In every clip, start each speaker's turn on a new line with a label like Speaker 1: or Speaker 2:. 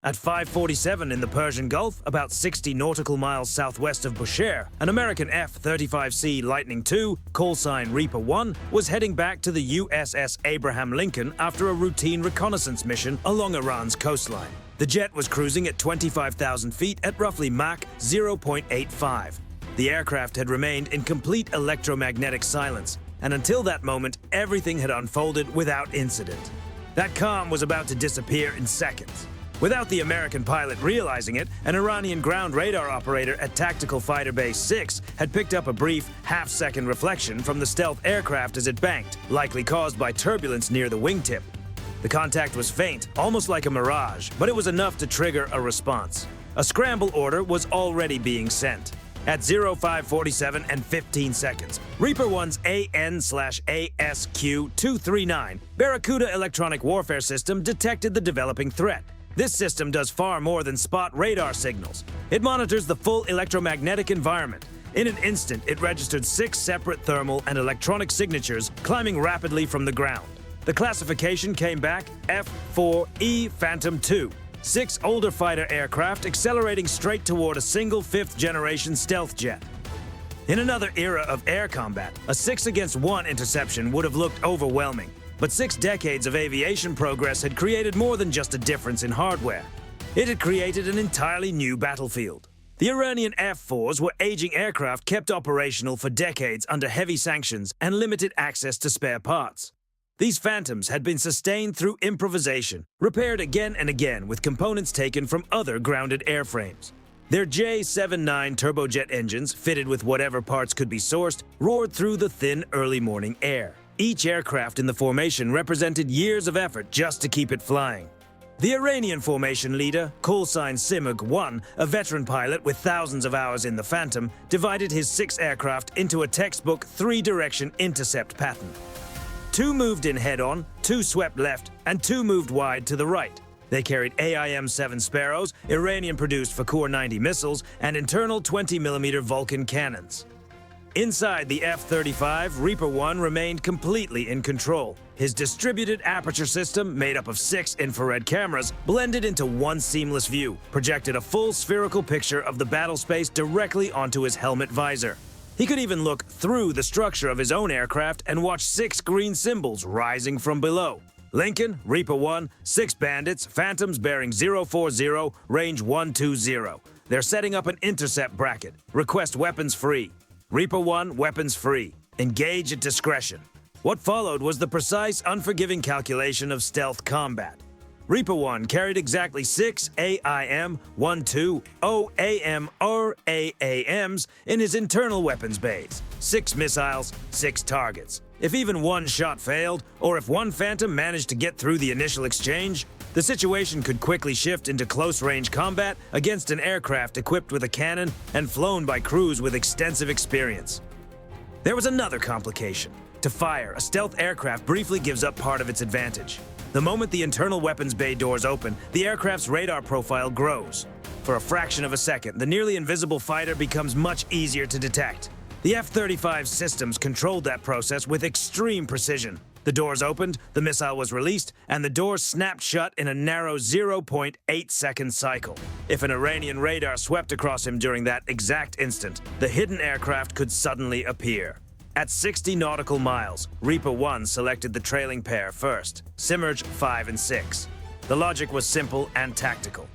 Speaker 1: At 5:47 in the Persian Gulf, about 60 nautical miles southwest of Bushehr, an American F-35C Lightning II, callsign Reaper 1, was heading back to the USS Abraham Lincoln after a routine reconnaissance mission along Iran's coastline. The jet was cruising at 25,000 feet at roughly Mach 0.85. The aircraft had remained in complete electromagnetic silence, and until that moment, everything had unfolded without incident. That calm was about to disappear in seconds. Without the American pilot realizing it, an Iranian ground radar operator at Tactical Fighter Base 6 had picked up a brief, half-second reflection from the stealth aircraft as it banked, likely caused by turbulence near the wingtip. The contact was faint, almost like a mirage, but it was enough to trigger a response. A scramble order was already being sent. At 0547 and 15 seconds, Reaper 1's AN/ASQ-239 Barracuda electronic warfare system detected the developing threat. This system does far more than spot radar signals. It monitors the full electromagnetic environment. In an instant, it registered 6 separate thermal and electronic signatures climbing rapidly from the ground. The classification came back F-4E Phantom II, 6 older fighter aircraft accelerating straight toward a single 5th-generation stealth jet. In another era of air combat, a 6-against-1 interception would have looked overwhelming. But 6 decades of aviation progress had created more than just a difference in hardware. It had created an entirely new battlefield. The Iranian F-4s were aging aircraft kept operational for decades under heavy sanctions and limited access to spare parts. These Phantoms had been sustained through improvisation, repaired again and again with components taken from other grounded airframes. Their J-79 turbojet engines, fitted with whatever parts could be sourced, roared through the thin early morning air. Each aircraft in the formation represented years of effort just to keep it flying. The Iranian formation leader, callsign Simurg-1, a veteran pilot with thousands of hours in the Phantom, divided his 6 aircraft into a textbook 3-direction intercept pattern. 2 moved in head-on, 2 swept left, and 2 moved wide to the right. They carried AIM-7 Sparrows, Iranian-produced Fakur-90 missiles, and internal 20mm Vulcan cannons. Inside the F-35, Reaper 1 remained completely in control. His distributed aperture system, made up of 6 infrared cameras, blended into one seamless view, projected a full spherical picture of the battle space directly onto his helmet visor. He could even look through the structure of his own aircraft and watch 6 green symbols rising from below. Lincoln, Reaper 1, 6 bandits, Phantoms bearing 040, range 120. They're setting up an intercept bracket. Request weapons free. Reaper 1, weapons free. Engage at discretion. What followed was the precise, unforgiving calculation of stealth combat. Reaper 1 carried exactly 6 AIM-12 OAM-RAAMs in his internal weapons bays. 6 missiles, 6 targets. If even one shot failed, or if one Phantom managed to get through the initial exchange, the situation could quickly shift into close-range combat against an aircraft equipped with a cannon and flown by crews with extensive experience. There was another complication. To fire, a stealth aircraft briefly gives up part of its advantage. The moment the internal weapons bay doors open, the aircraft's radar profile grows. For a fraction of a second, the nearly invisible fighter becomes much easier to detect. The F-35 systems controlled that process with extreme precision. The doors opened, the missile was released, and the doors snapped shut in a narrow 0.8-second cycle. If an Iranian radar swept across him during that exact instant, the hidden aircraft could suddenly appear. At 60 nautical miles, Reaper 1 selected the trailing pair first, Simurg 5 and 6. The logic was simple and tactical.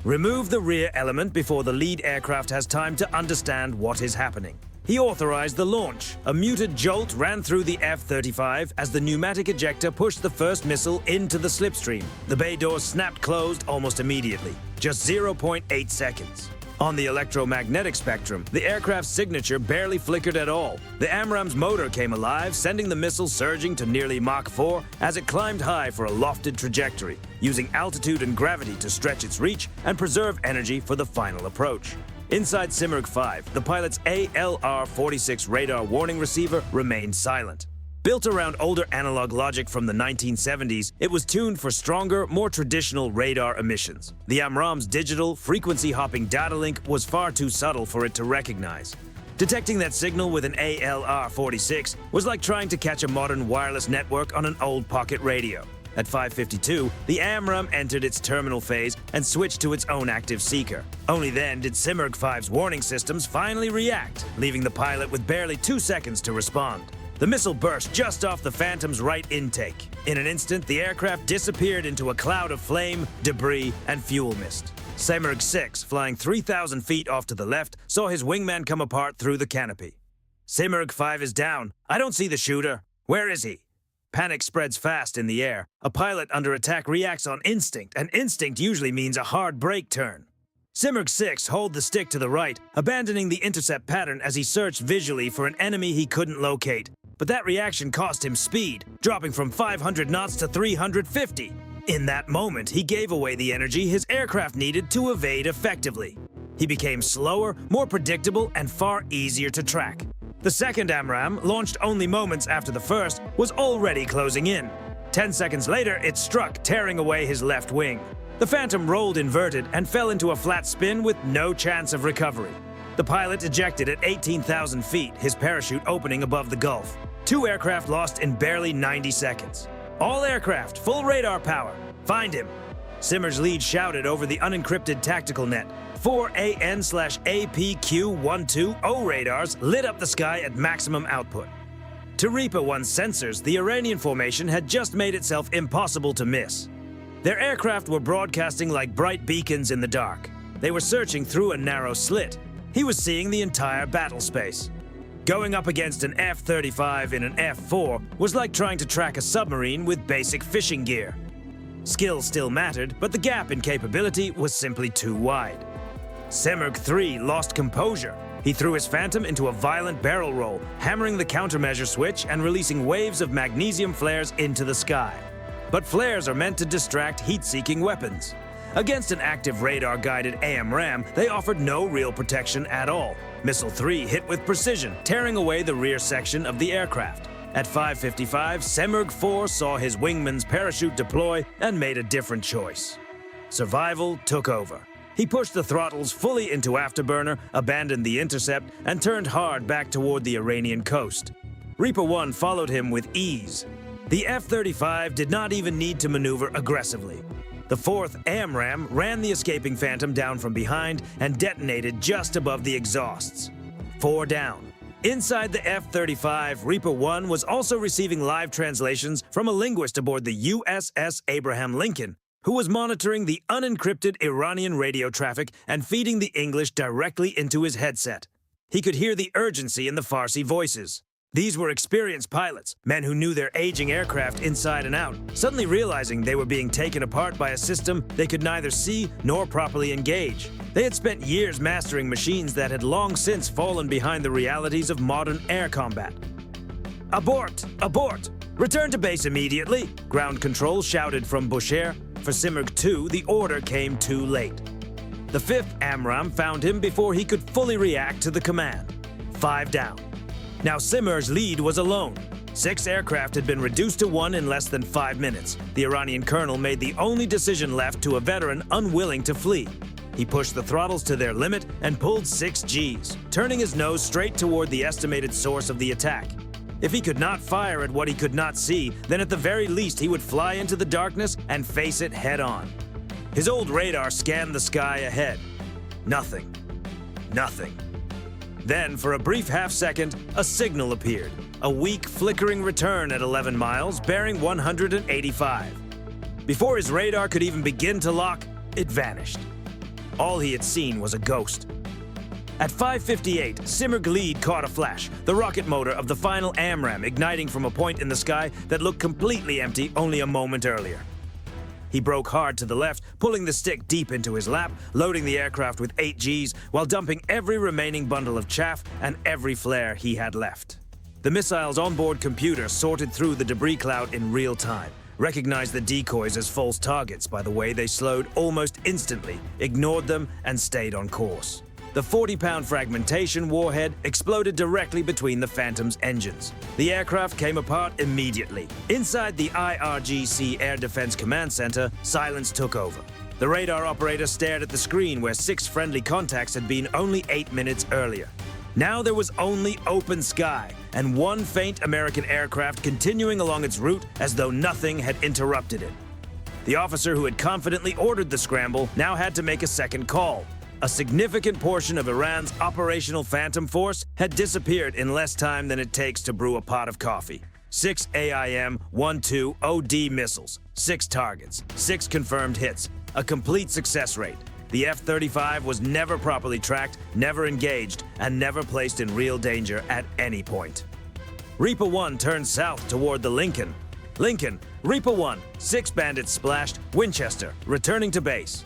Speaker 1: Remove the rear element before the lead aircraft has time to understand what is happening. He authorized the launch. A muted jolt ran through the F-35 as the pneumatic ejector pushed the first missile into the slipstream. The bay doors snapped closed almost immediately, just 0.8 seconds. On the electromagnetic spectrum, the aircraft's signature barely flickered at all. The AMRAAM's motor came alive, sending the missile surging to nearly Mach 4 as it climbed high for a lofted trajectory, using altitude and gravity to stretch its reach and preserve energy for the final approach. Inside Simurg 5, the pilot's ALR-46 radar warning receiver remained silent. Built around older analog logic from the 1970s, it was tuned for stronger, more traditional radar emissions. The AMRAAM's digital, frequency-hopping data link was far too subtle for it to recognize. Detecting that signal with an ALR-46 was like trying to catch a modern wireless network on an old pocket radio. At 5:52, the AMRAAM entered its terminal phase, and switched to its own active seeker. Only then did Simurgh 5's warning systems finally react, leaving the pilot with barely 2 seconds to respond. The missile burst just off the Phantom's right intake. In an instant, the aircraft disappeared into a cloud of flame, debris, and fuel mist. Simurgh 6, flying 3,000 feet off to the left, saw his wingman come apart through the canopy. Simurgh 5 is down. I don't see the shooter. Where is he? Panic spreads fast in the air. A pilot under attack reacts on instinct, and instinct usually means a hard brake turn. Simurgh 6 hauled the stick to the right, abandoning the intercept pattern as he searched visually for an enemy he couldn't locate. But that reaction cost him speed, dropping from 500 knots to 350. In that moment, he gave away the energy his aircraft needed to evade effectively. He became slower, more predictable, and far easier to track. The second AMRAAM, launched only moments after the first, was already closing in. 10 seconds later, it struck, tearing away his left wing. The Phantom rolled inverted and fell into a flat spin with no chance of recovery. The pilot ejected at 18,000 feet, his parachute opening above the Gulf. 2 aircraft lost in barely 90 seconds. All aircraft, full radar power. Find him. Simurgh's lead shouted over the unencrypted tactical net. 4 AN/APQ-120 radars lit up the sky at maximum output. To Reaper 1's sensors, the Iranian formation had just made itself impossible to miss. Their aircraft were broadcasting like bright beacons in the dark. They were searching through a narrow slit. He was seeing the entire battle space. Going up against an F-35 in an F-4 was like trying to track a submarine with basic fishing gear. Skill still mattered, but the gap in capability was simply too wide. Simurgh 3 lost composure. He threw his Phantom into a violent barrel roll, hammering the countermeasure switch and releasing waves of magnesium flares into the sky. But flares are meant to distract heat-seeking weapons. Against an active radar-guided AMRAAM, they offered no real protection at all. Missile 3 hit with precision, tearing away the rear section of the aircraft. At 5:55, Simurgh 4 saw his wingman's parachute deploy and made a different choice. Survival took over. He pushed the throttles fully into afterburner, abandoned the intercept, and turned hard back toward the Iranian coast. Reaper 1 followed him with ease. The F-35 did not even need to maneuver aggressively. The 4th AMRAAM ran the escaping Phantom down from behind and detonated just above the exhausts. 4 down. Inside the F-35, Reaper 1 was also receiving live translations from a linguist aboard the USS Abraham Lincoln, who was monitoring the unencrypted Iranian radio traffic and feeding the English directly into his headset. He could hear the urgency in the Farsi voices. These were experienced pilots, men who knew their aging aircraft inside and out, suddenly realizing they were being taken apart by a system they could neither see nor properly engage. They had spent years mastering machines that had long since fallen behind the realities of modern air combat. Abort! Abort! Return to base immediately! Ground control shouted from Bushehr. For Simurgh 2, the order came too late. The 5th AMRAAM found him before he could fully react to the command. 5 down. Now Simurgh's lead was alone. 6 aircraft had been reduced to 1 in less than 5 minutes. The Iranian colonel made the only decision left to a veteran unwilling to flee. He pushed the throttles to their limit and pulled 6 Gs, turning his nose straight toward the estimated source of the attack. If he could not fire at what he could not see, then at the very least he would fly into the darkness and face it head-on. His old radar scanned the sky ahead. Nothing. Nothing. Then, for a brief half-second, a signal appeared. A weak, flickering return at 11 miles, bearing 185. Before his radar could even begin to lock, it vanished. All he had seen was a ghost. At 5:58, Simurgh lead caught a flash, the rocket motor of the final AMRAAM igniting from a point in the sky that looked completely empty only a moment earlier. He broke hard to the left, pulling the stick deep into his lap, loading the aircraft with 8 Gs, while dumping every remaining bundle of chaff and every flare he had left. The missile's onboard computer sorted through the debris cloud in real time, recognized the decoys as false targets by the way they slowed almost instantly, ignored them, and stayed on course. The 40-pound fragmentation warhead exploded directly between the Phantom's engines. The aircraft came apart immediately. Inside the IRGC Air Defense Command Center, silence took over. The radar operator stared at the screen where 6 friendly contacts had been only 8 minutes earlier. Now there was only open sky, and 1 faint American aircraft continuing along its route as though nothing had interrupted it. The officer who had confidently ordered the scramble now had to make a second call. A significant portion of Iran's operational Phantom force had disappeared in less time than it takes to brew a pot of coffee. 6 AIM-12OD missiles, 6 targets, 6 confirmed hits, a complete success rate. The F-35 was never properly tracked, never engaged, and never placed in real danger at any point. Reaper 1 turned south toward the Lincoln. Reaper 1, 6 bandits splashed, Winchester, returning to base.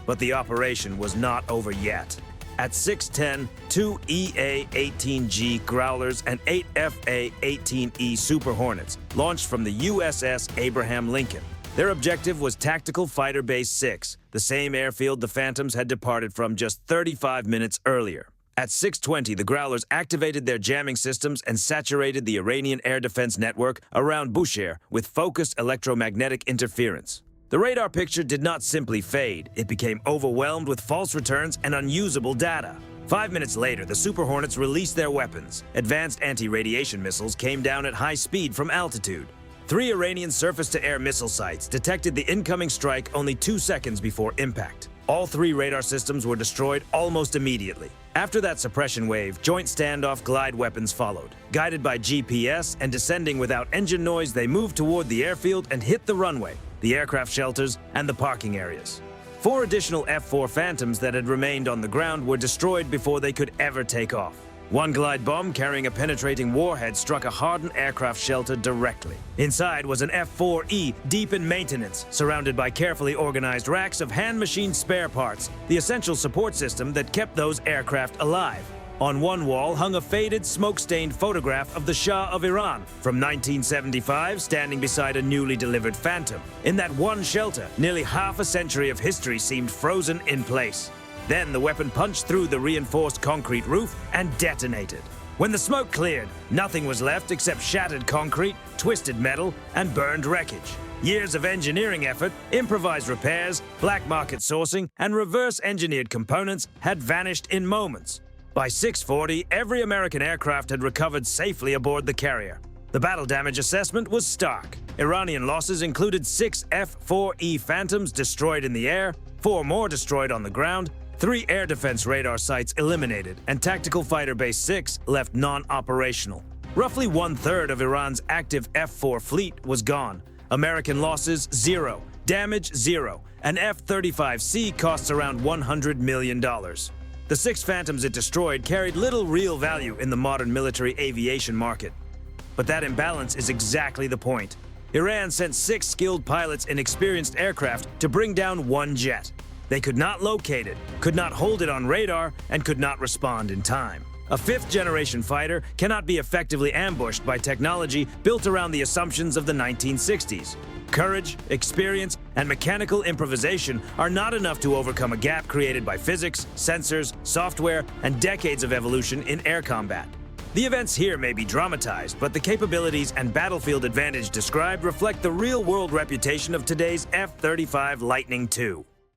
Speaker 1: But the operation was not over yet. At 6:10, 2 EA-18G Growlers and 8 FA-18E Super Hornets launched from the USS Abraham Lincoln. Their objective was Tactical Fighter Base 6, the same airfield the Phantoms had departed from just 35 minutes earlier. At 6:20, the Growlers activated their jamming systems and saturated the Iranian air defense network around Bushehr with focused electromagnetic interference. The radar picture did not simply fade, it became overwhelmed with false returns and unusable data. 5 minutes later, the Super Hornets released their weapons. Advanced anti-radiation missiles came down at high speed from altitude. 3 Iranian surface-to-air missile sites detected the incoming strike only 2 seconds before impact. All 3 radar systems were destroyed almost immediately. After that suppression wave, joint standoff glide weapons followed. Guided by GPS and descending without engine noise, they moved toward the airfield and hit the runway, the aircraft shelters, and the parking areas. 4 additional F-4 Phantoms that had remained on the ground were destroyed before they could ever take off. 1 glide bomb carrying a penetrating warhead struck a hardened aircraft shelter directly. Inside was an F-4E deep in maintenance, surrounded by carefully organized racks of hand-machined spare parts, the essential support system that kept those aircraft alive. On one wall hung a faded, smoke-stained photograph of the Shah of Iran from 1975 standing beside a newly delivered Phantom. In that one shelter, nearly half a century of history seemed frozen in place. Then the weapon punched through the reinforced concrete roof and detonated. When the smoke cleared, nothing was left except shattered concrete, twisted metal, and burned wreckage. Years of engineering effort, improvised repairs, black market sourcing, and reverse-engineered components had vanished in moments. By 6:40, every American aircraft had recovered safely aboard the carrier. The battle damage assessment was stark. Iranian losses included 6 F-4E Phantoms destroyed in the air, 4 more destroyed on the ground, 3 air defense radar sites eliminated, and Tactical Fighter Base 6 left non-operational. Roughly 1/3 of Iran's active F-4 fleet was gone. American losses, 0. Damage, 0. An F-35C costs around $100 million. The 6 Phantoms it destroyed carried little real value in the modern military aviation market. But that imbalance is exactly the point. Iran sent 6 skilled pilots in experienced aircraft to bring down 1 jet. They could not locate it, could not hold it on radar, and could not respond in time. A 5th-generation fighter cannot be effectively ambushed by technology built around the assumptions of the 1960s. Courage, experience, and mechanical improvisation are not enough to overcome a gap created by physics, sensors, software, and decades of evolution in air combat. The events here may be dramatized, but the capabilities and battlefield advantage described reflect the real-world reputation of today's F-35 Lightning II.